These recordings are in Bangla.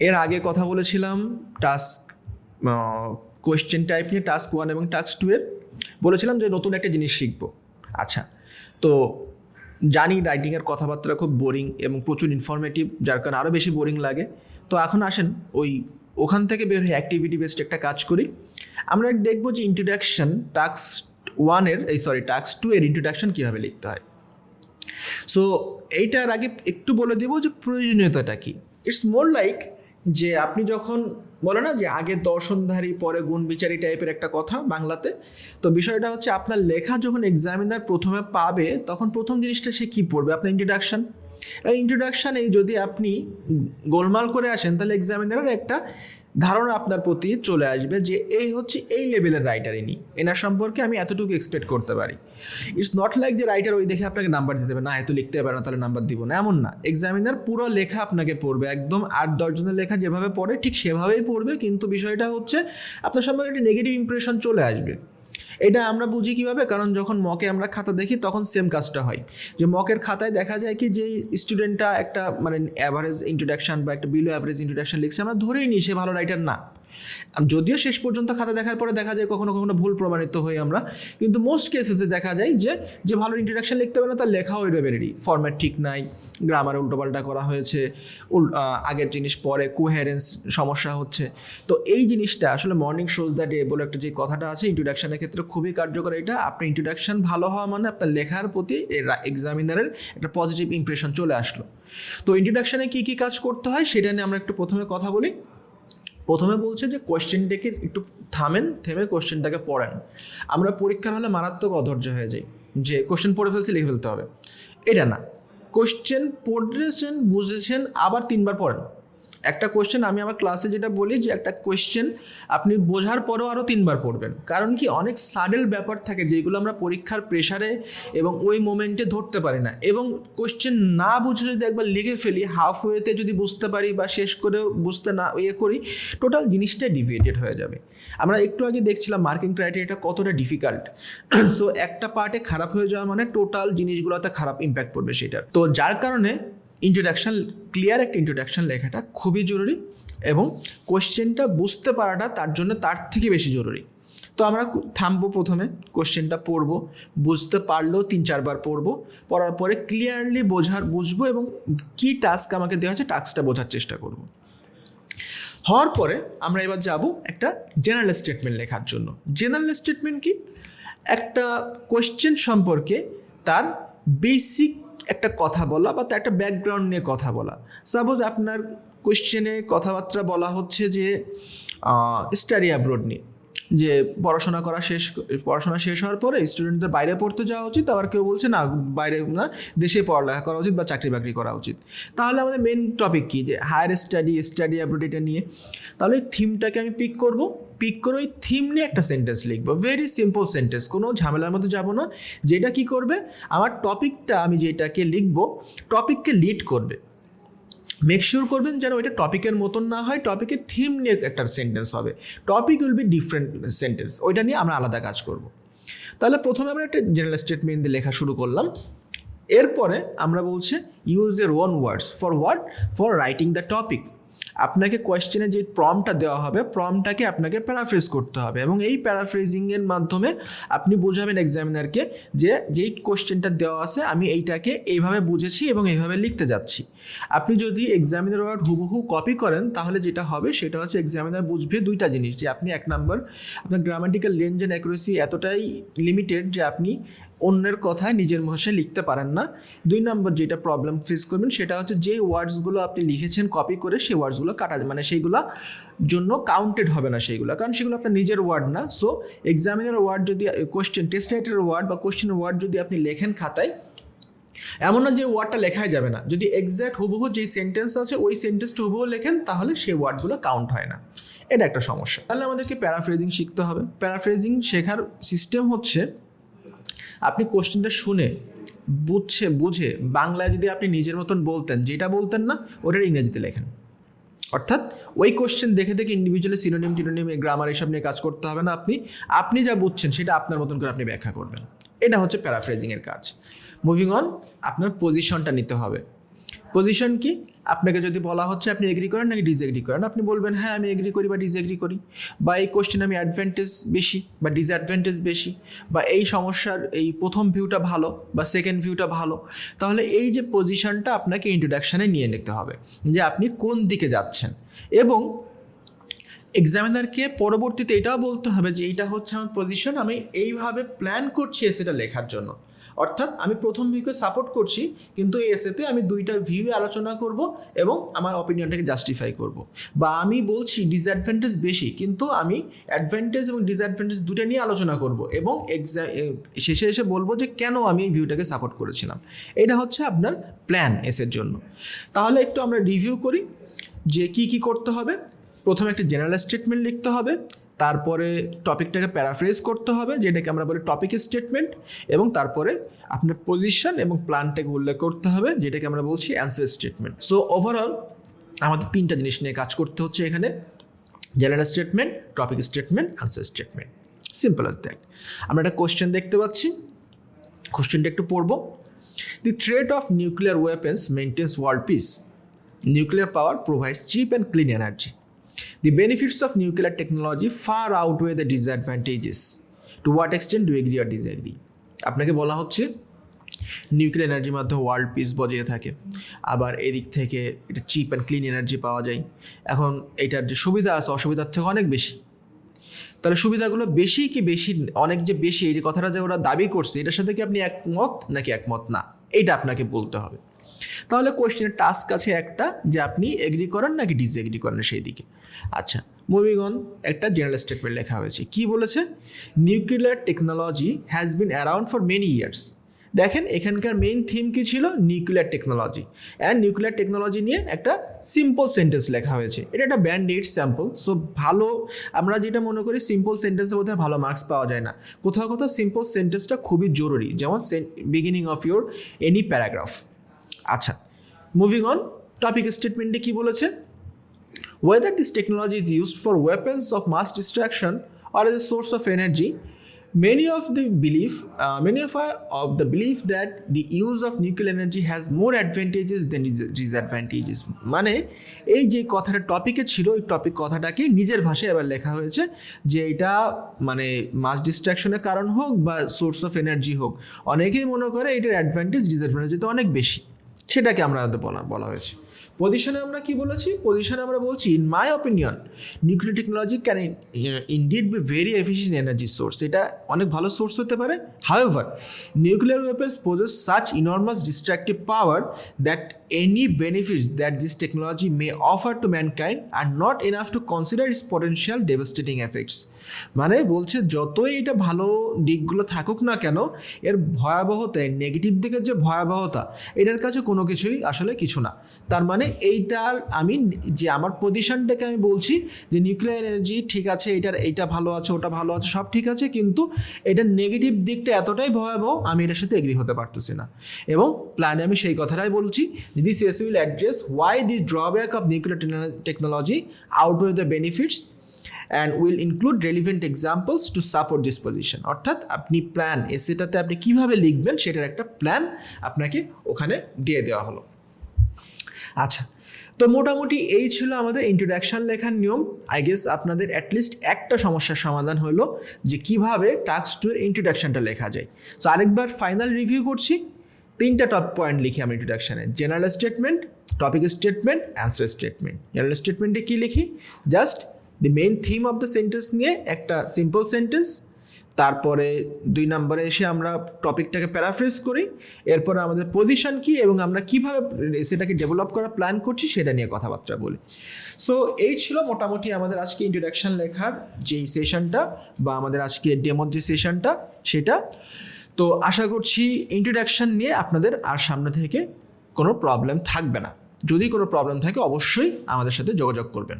এর আগে কথা বলেছিলাম টাস্ক কোয়েশ্চেন টাইপ নিয়ে, টাস্ক 1 এবং টাস্ক 2 এর বলেছিলাম যে নতুন একটা জিনিস শিখবো। আচ্ছা, তো জানি রাইটিংয়ের কথাবার্তা খুব বোরিং এবং প্রচুর ইনফরমেটিভ, যার কারণে আরও বেশি বোরিং লাগে। তো এখন আসেন ওখান থেকে বের হয়ে অ্যাক্টিভিটি বেসড একটা কাজ করি। আমরা দেখবো যে ইন্ট্রোডাকশন টাস্ক 2 এর ইন্ট্রোডাকশন কীভাবে লিখতে হয়। সো এইটার আগে একটু বলে দেবো যে প্রয়োজনীয়তাটা কী। ইটস মোর লাইক যে আপনি যখন বলে না যে আগে দর্শনধারী পরে গুণবিচারী টাইপের একটা কথা বাংলাতে, তো বিষয়টা হচ্ছে আপনার লেখা যখন এক্সামিনার প্রথমে পাবে তখন প্রথম জিনিসটা সে কী পড়বে, আপনার ইন্ট্রোডাকশন। এই ইন্ট্রোডাকশানেই যদি আপনি গোলমাল করে আসেন তাহলে এক্সামিনারের একটা ধারণা আপনার প্রতি চলে আসবে যে এই হচ্ছে এই লেভেলের রাইটার, এনার সম্পর্কে আমি এতটুকু এক্সপেক্ট করতে পারি। ইটস নট লাইক যে রাইটার ওই দেখে আপনাকে নাম্বার দিতে হবে, না এত লিখতে পারে না তাহলে নাম্বার দিব না, এমন না। এক্সামিনার পুরো লেখা আপনাকে পড়বে, একদম 8-10 জনের লেখা যেভাবে পড়ে ঠিক সেভাবেই পড়বে, কিন্তু বিষয়টা হচ্ছে আপনার সম্পর্কে একটা নেগেটিভ ইমপ্রেশন চলে আসবে। এটা আমরা বুঝি কীভাবে, কারণ যখন মকে আমরা খাতা দেখি তখন সেম কাজটা হয়, যে মকের খাতায় দেখা যায় কি যে স্টুডেন্টটা একটা মানে অ্যাভারেজ ইন্ট্রোডাকশান বা একটা বিলো অ্যাভারেজ ইন্ট্রোডাকশান লিখছে, আমরা ধরেই নিই সে ভালো রাইটার না। যদিও শেষ পর্যন্ত খাতা দেখার পরে দেখা যায় কখনো কখনো ভুল প্রমাণিত হই আমরা, কিন্তু মোস্ট কেসেসে দেখা যায় যে ভালো ইন্ট্রোডাকশান লিখতে পারে না তার লেখাও ওই লেভেলেরই, ফরম্যাট ঠিক নাই, গ্রামারে উল্টোপাল্টা করা হয়েছে, আগের জিনিস পরে কোহেরেন্স সমস্যা হচ্ছে। তো এই জিনিসটা আসলে মর্নিং শোজ দ্য ডে বলে একটা যে কথাটা আছে ইন্ট্রোডাকশানের ক্ষেত্রে খুবই কার্যকর। এটা আপনার ইন্ট্রোডাকশান ভালো হওয়া মানে আপনার লেখার প্রতি এক্সামিনারের একটা পজিটিভ ইমপ্রেশন চলে আসলো। তো ইন্ট্রোডাকশানে কী কী কাজ করতে হয় সেটা নিয়ে আমরা একটু প্রথমে কথা বলি। প্রথমে বলছে যে কোয়েশ্চেনটাকে একটু থেমে কোয়েশ্চেনটাকে পড়েন। আমরা পরীক্ষার হলে মারাত্মক অধৈর্য হয়ে যাই যে কোয়েশ্চেন পড়ে ফেলছি লিখে ফেলতে হবে, এটা না। কোয়েশ্চেন পড়েছেন বুঝেছেন আবার 3বার পড়েন। একটা কোয়েশ্চেন আমি আমার ক্লাসে যেটা বলি যে একটা কোয়েশ্চেন আপনি বোঝার পরেও আরও 3বার পড়বেন, কারণ কি অনেক সাডেল ব্যাপার থাকে যেগুলো আমরা পরীক্ষার প্রেশারে এবং ওই মোমেন্টে ধরতে পারি না, এবং কোয়েশ্চেন না বুঝে যদি একবার লিখে ফেলি হাফ ওয়েতে যদি বুঝতে পারি বা শেষ করেও বুঝতে না করি, টোটাল জিনিসটাই ডিভিয়েটেড হয়ে যাবে। আমরা একটু আগে দেখছিলাম মার্কিং ক্রাইটেরিয়াটা কতটা ডিফিকাল্ট। সো একটা পার্টে খারাপ হয়ে যাওয়া মানে টোটাল জিনিসগুলোতে খারাপ ইম্প্যাক্ট পড়বে সেটার। তো যার কারণে ইন্ট্রোডাকশান, ক্লিয়ার একটা ইন্ট্রোডাকশান লেখাটা খুবই জরুরি, এবং কোয়েশ্চেনটা বুঝতে পারাটা তার জন্য তার থেকে বেশি জরুরি। তো আমরা থামবো, প্রথমে কোয়েশ্চেনটা পড়বো, বুঝতে পারলেও 3-4 বার পড়বো, পড়ার পরে ক্লিয়ারলি বুঝবো এবং কী টাস্ক আমাকে দেওয়া হচ্ছে টাস্কটা বোঝার চেষ্টা করব। হওয়ার পরে আমরা এবার যাব একটা জেনারেল স্টেটমেন্ট লেখার জন্য। জেনারেল স্টেটমেন্ট কি? একটা কোয়েশ্চেন সম্পর্কে তার বেসিক একটা কথা বলা বা তার একটা ব্যাকগ্রাউন্ড নিয়ে কথা বলা। সাপোজ আপনার কোয়েশ্চেনে কথাবার্তা বলা হচ্ছে যে স্টাডি অ্যাব্রোড নিয়ে, যে পড়াশোনা শেষ হওয়ার পরে স্টুডেন্টদের বাইরে পড়তে যাওয়া উচিত, আবার কেউ বলছে না বাইরে না দেশে পড়ালেখা করা উচিত বা চাকরি বাকরি করা উচিত। তাহলে আমাদের মেন টপিক কী, যে হায়ার স্টাডি অ্যাব্রোড এটা নিয়ে। তাহলে এই থিমটাকে আমি পিক করে ওই থিম নিয়ে একটা সেন্টেন্স লিখবো, ভেরি সিম্পল সেন্টেন্স, কোনো ঝামেলার মধ্যে যাব না। যেটা কি করবে, আমার টপিকটা আমি যেটাকে লিখবো টপিককে লিড করবে। মেক শিওর করবেন যেন ওইটা টপিকের মতন না হয়, টপিকের থিম নিয়ে একটা সেন্টেন্স হবে। Topic will be different sentence, ওইটা নিয়ে আমরা আলাদা কাজ করব। তাহলে প্রথমে আমরা একটা জেনারেল স্টেটমেন্ট দিয়ে লেখা শুরু করলাম। এরপরে আমরা বলছি use your own words for writing the topic. আপনাকে কোয়েশ্চেনে যে প্রম্পটটা দেওয়া হবে প্রম্পটটাকে আপনাকে প্যারাফ্রেজ করতে হবে, এবং এই প্যারাফ্রেজিংয়ের মাধ্যমে আপনি বোঝাবেন এক্সামিনারকে যে যেই কোয়েশ্চেনটা দেওয়া আছে আমি এইটাকে এইভাবে বুঝেছি এবং এইভাবে লিখতে যাচ্ছি। আপনি যদি এক্সামিনার ওয়ার্ড হুবহু কপি করেন তাহলে যেটা হবে সেটা হচ্ছে এক্সামিনার বুঝবে দুইটা জিনিস, যে আপনি 1 নম্বর আপনার গ্রামাটিক্যাল রেঞ্জ অ্যান্ড অ্যাকুরেসি এতটাই লিমিটেড যে আপনি অন্যের কথায় নিজের ভাষায় লিখতে পারেন না। 2 নম্বর যেটা প্রবলেম ফেস করবেন সেটা হচ্ছে যে ওয়ার্ডসগুলো আপনি লিখেছেন কপি করে সেই ওয়ার্ডসগুলো কাটা, মানে সেইগুলো জন্য কাউন্টেড হবে না সেইগুলো, কারণ সেগুলো আপনার নিজের ওয়ার্ড না। সো এক্সামিনার ওয়ার্ড যদি টেস্ট রাইটারের ওয়ার্ড বা কোয়েশ্চেনের ওয়ার্ড যদি আপনি লেখেন খাতায়, এমন না যে ওয়ার্ডটা লেখাই যাবে না, যদি এক্স্যাক্ট হুবহু যেই সেন্টেন্স আছে ওই সেন্টেন্সটা হুবহু লেখেন তাহলে সেই ওয়ার্ডগুলো কাউন্ট হয় না। এটা একটা সমস্যা। তাহলে আমাদেরকে প্যারাফ্রেজিং শিখতে হবে। প্যারাফ্রেজিং শেখার সিস্টেম হচ্ছে আপনি কোশ্চেনটা শুনে বুঝে বাংলায় যদি আপনি নিজের মতন বলতেন, যেটা বলতেন না ওটার ইংরেজিতে লেখেন। অর্থাৎ ওই কোশ্চেন দেখে ইন্ডিভিজুয়ালি সিনোনিম গ্রামার এসব নিয়ে কাজ করতে হবে না। আপনি যা বুঝছেন সেটা আপনার মতন করে আপনি ব্যাখ্যা করবেন। এটা হচ্ছে প্যারাফ্রেজিংয়ের কাজ। মুভিং অন, আপনার পজিশনটা নিতে হবে। পজিশন কি, আপনাকে যদি বলা হচ্ছে আপনি এগ্রি করেন নাকি ডিসএগ্রি করেন, আপনি বলবেন হ্যাঁ আমি এগ্রি করি বা ডিসএগ্রি করি, বা এই কোশ্চেনে আমি অ্যাডভান্টেজ বেশি বা ডিসঅ্যাডভান্টেজ বেশি, বা এই সমস্যার এই প্রথম ভিউটা ভালো বা সেকেন্ড ভিউটা ভালো। তাহলে এই যে পজিশনটা আপনাকে ইন্ট্রোডাকশানে নিয়ে নিতে হবে যে আপনি কোন দিকে যাচ্ছেন, এবং এক্সামিনারকে পরবর্তীতে এটাও বলতে হবে যে এইটা হচ্ছে আমার পজিশন, আমি এইভাবে প্ল্যান করছি এসেটা লেখার জন্য। অর্থাৎ আমি প্রথম ভিউকে সাপোর্ট করছি, কিন্তু এই এসেতে আমি দুইটার ভিউ আলোচনা করব এবং আমার অপিনিয়নটাকে জাস্টিফাই করব। বা আমি বলছি ডিসঅ্যাডভান্টেজ বেশি, কিন্তু আমি অ্যাডভান্টেজ এবং ডিসঅ্যাডভান্টেজ দুটো নিয়ে আলোচনা করব এবং শেষে এসে বলবো যে কেন আমি এই ভিউটাকে সাপোর্ট করেছিলাম। এটা হচ্ছে আপনার প্ল্যান এসের জন্য। তাহলে একটু আমরা রিভিউ করি যে কি কি করতে হবে। প্রথমে একটা জেনারেল স্টেটমেন্ট লিখতে হবে, তারপরে টপিকটাকে প্যারাফ্রেজ করতে হবে যেটাকে আমরা বলি টপিক স্টেটমেন্ট, এবং তারপরে আপনার পজিশন এবং প্ল্যানটাকে উল্লেখ করতে হবে যেটাকে আমরা বলছি অ্যান্সার স্টেটমেন্ট। সো ওভারঅল আমাদের তিনটা জিনিস নিয়ে কাজ করতে হচ্ছে এখানে: general statement, topic statement, answer statement. Simple as that. আমরা একটা কোশ্চেন দেখতে পাচ্ছি, কোশ্চেনটা একটু পড়বো। The threat of nuclear weapons maintains world peace. Nuclear power provides cheap and clean energy. The benefits of nuclear technology far outweigh the disadvantages. To what extent do you agree or disagree? আপনাকে বলা হচ্ছে নিউক্লিয়ার এনার্জির মাধ্যমে ওয়ার্ল্ড পিস বজায় থাকে, আবার এদিক থেকে এটা চিপ অ্যান্ড ক্লিন এনার্জি পাওয়া যায়। এখন এটার যে সুবিধা আছে অসুবিধার থেকে অনেক বেশি। তাহলে সুবিধাগুলো বেশি কি বেশি, অনেক যে বেশি এই কথাটা যে ওরা দাবি করছে এটার সাথে কি আপনি একমত নাকি একমত না, এইটা আপনাকে বলতে হবে। তাহলে কোয়েশ্চেনের টাস্ক আছে একটা, যে আপনি এগ্রি করেন নাকি ডিসএগ্রি করেন সেই দিকে। আচ্ছা, মুভিং অন। একটা জেনারেল স্টেটমেন্ট লেখা হয়েছে, কি বলেছে? Nuclear technology has been around for many years. দেখেন এখানকার মেইন থিম কি ছিল? Nuclear technology. And nuclear technology নিয়ে একটা সিম্পল সেন্টেন্স লেখা হয়েছে। এটা একটা ব্যান্ড এইড স্যাম্পল। সো ভালো, আমরা যেটা মনে করি সিম্পল সেন্টেন্সের মধ্যে ভালো মার্কস পাওয়া যায় না, কোথাও কোথাও সিম্পল সেন্টেন্সটা খুবই জরুরি, যেমন beginning of your any paragraph. আচ্ছা, মুভিং অন। টপিক স্টেটমেন্টে কি বলেছে? Whether this technology is used for weapons of mass destruction or as a source of energy, many of the belief that the use of nuclear energy has more advantages than disadvantages. মানে এই যে কথাটা টপিকে ছিল, ওই টপিক কথাটাকে নিজের ভাষায় এবার লেখা হয়েছে যে এটা মানে মাস ডিস্ট্রাকশনের কারণ হোক বা সোর্স অফ এনার্জি হোক, অনেকেই মনে করে এটার অ্যাডভান্টেজ ডিসঅ্যাডভান্টেজ তো অনেক বেশি, সেটাকে আমরা বলা হয়েছে। পজিশনে আমরা কি বলেছি? পজিশনে আমরা বলছি, in my opinion nuclear technology can indeed be very efficient energy source. এটা অনেক ভালো সোর্স হতে পারে। However nuclear weapons poses such enormous destructive power that any benefits that this technology may offer to mankind are not enough to consider its potential devastating effects. মানে বলছে যতই এটা ভালো দিকগুলো থাকুক না কেন, এর ভয়াবহতা, নেগেটিভ দিকের যে ভয়াবহতা, এটার কাছে কোনো কিছুই আসলে কিছু না। তার মানে এইটার আমি যে আমার পজিশনটাকে আমি বলছি যে নিউক্লিয়ার এনার্জি ঠিক আছে, এইটা ভালো আছে, ওটা ভালো আছে, সব ঠিক আছে, কিন্তু এটার নেগেটিভ দিকটা এতটাই ভয়াবহ, আমি এটার সাথে এগ্রি হতে পারতেছি না। এবং প্ল্যানে আমি সেই কথাটাই বলছি, this essay will address why this drawback of nuclear technology outweigh the benefits and will include relevant examples to support this position. অর্থাৎ আপনি প্ল্যান এসেটাতে আপনি কিভাবে লিখবেন সেটার একটা প্ল্যান আপনাকে ওখানে দিয়ে দেওয়া হলো। আচ্ছা, তো মোটামুটি এই ছিল আমাদের ইন্ট্রোডাকশন লেখার নিয়ম। আই গেস আপনাদের অ্যাটলিস্ট একটা সমস্যার সমাধান হলো যে কিভাবে টাস্ক 2 এর ইন্ট্রোডাকশনটা লেখা যায়। সো আরেকবার ফাইনাল রিভিউ করছি। 3টা টপ পয়েন্ট লিখি আমি ইন্ট্রোডাকশানে: general statement, topic statement, answer statement. General স্টেটমেন্টে কী লিখি? Just the main theme of the sentence নিয়ে একটা সিম্পল সেন্টেন্স, তারপরে 2 নম্বরে এসে আমরা টপিকটাকে প্যারাফ্রেজ করি, এরপরে আমাদের পজিশন কী এবং আমরা কীভাবে সেটাকে ডেভেলপ করার প্ল্যান করছি সেটা নিয়ে কথাবার্তা বলি। সো এই ছিল মোটামুটি আমাদের আজকে ইন্ট্রোডাকশান লেখার যেই সেশনটা বা আমাদের আজকে ডেমোর যে সেশনটা সেটা। তো আশা করছি ইন্ট্রোডাকশান নিয়ে আপনাদের আর সামনে থেকে কোনো প্রবলেম থাকবে না। যদি কোনো প্রবলেম থাকে অবশ্যই আমাদের সাথে যোগাযোগ করবেন।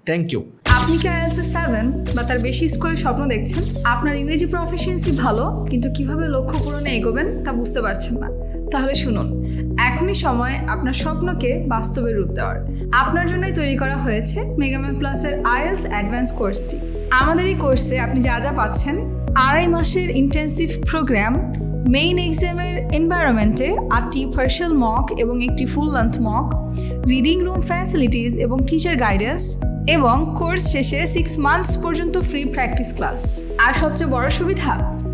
Thank you. আপনি কি IELTS 7 বা তার বেশি স্কোরের স্বপ্ন দেখছেন? আপনার ইংরেজি প্রফিসিয়েন্সি ভালো, কিন্তু কিভাবে লক্ষ্য পূরণে এগোবেন তা বুঝতে পারছেন না? তাহলে শুনুন, এখনই সময় আপনার স্বপ্নকে বাস্তবে রূপ দেওয়ার। আপনার জন্যই তৈরি করা হয়েছে মেগাম্যান প্লাসের IELTS অ্যাডভান্স কোর্সটি। আমাদের এই কোর্সে আপনি যা যা পাচ্ছেন: 2.5 মাসের ইন্টেন্সিভ প্রোগ্রাম, মেইন এক্সামের এনভায়রনমেন্টে 8টি পার্শিয়াল মক এবং একটি full length mock, reading room facilities এবং টিচার গাইডেন্স, এবং কোর্স শেষে 6 মান্থস পর্যন্ত ফ্রি প্র্যাকটিস ক্লাস। আর সবচেয়ে বড় সুবিধা,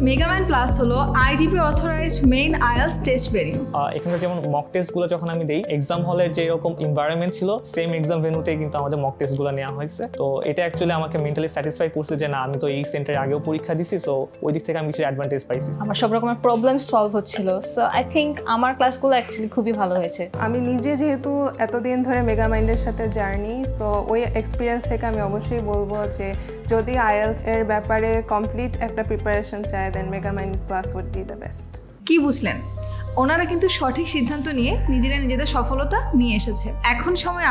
মেগাম্যান প্লাস হলো IDP authorised main IELTS test venue. এখানকার যেমন মক টেস্টগুলো যখন আমি দেই, এক্সাম হলের যেরকম এনভায়রনমেন্ট ছিল সেম এক্সাম ভেন্যুতেই কিন্তু আমাদের মক টেস্টগুলো নেওয়া হয়েছে। তো এটা অ্যাকচুয়ালি আমাকে মেন্টালি স্যাটিসফাই করছে যে না, আমি তো এই সেন্টারে আগেও পরীক্ষা দিছি, সো ওই দিক থেকে আমি কিছু অ্যাডভান্টেজ পাইছি। আমার সব রকমের প্রবলেম সলভ হচ্ছিল। সো আই থিঙ্ক আমার ক্লাসগুলো অ্যাকচুয়ালি খুবই ভালো হয়েছে। আমি নিজে যেহেতু এতদিন ধরে মেগামাইন্ডের সাথে জার্নি, সো ওই এক্সপিরিয়েন্স থেকে আমি অবশ্যই বলবো যে যদি আইএলটিএস এর ব্যাপারে কমপ্লিট একটা প্রিপারেশন চায়, then Megamind class would be the best. কি বুঝলেন? ওনারা কিন্তু সঠিক সিদ্ধান্ত নিয়ে নিজেদের সফলতা নিয়ে এসেছে। এখন সময়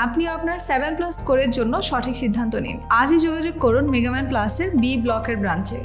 আপনিও আপনার 7+ স্কোরের জন্য সঠিক সিদ্ধান্ত নিন। আজই যোগাযোগ করুন মেগাম্যান প্লাসের বি ব্লকের ব্রাঞ্চে।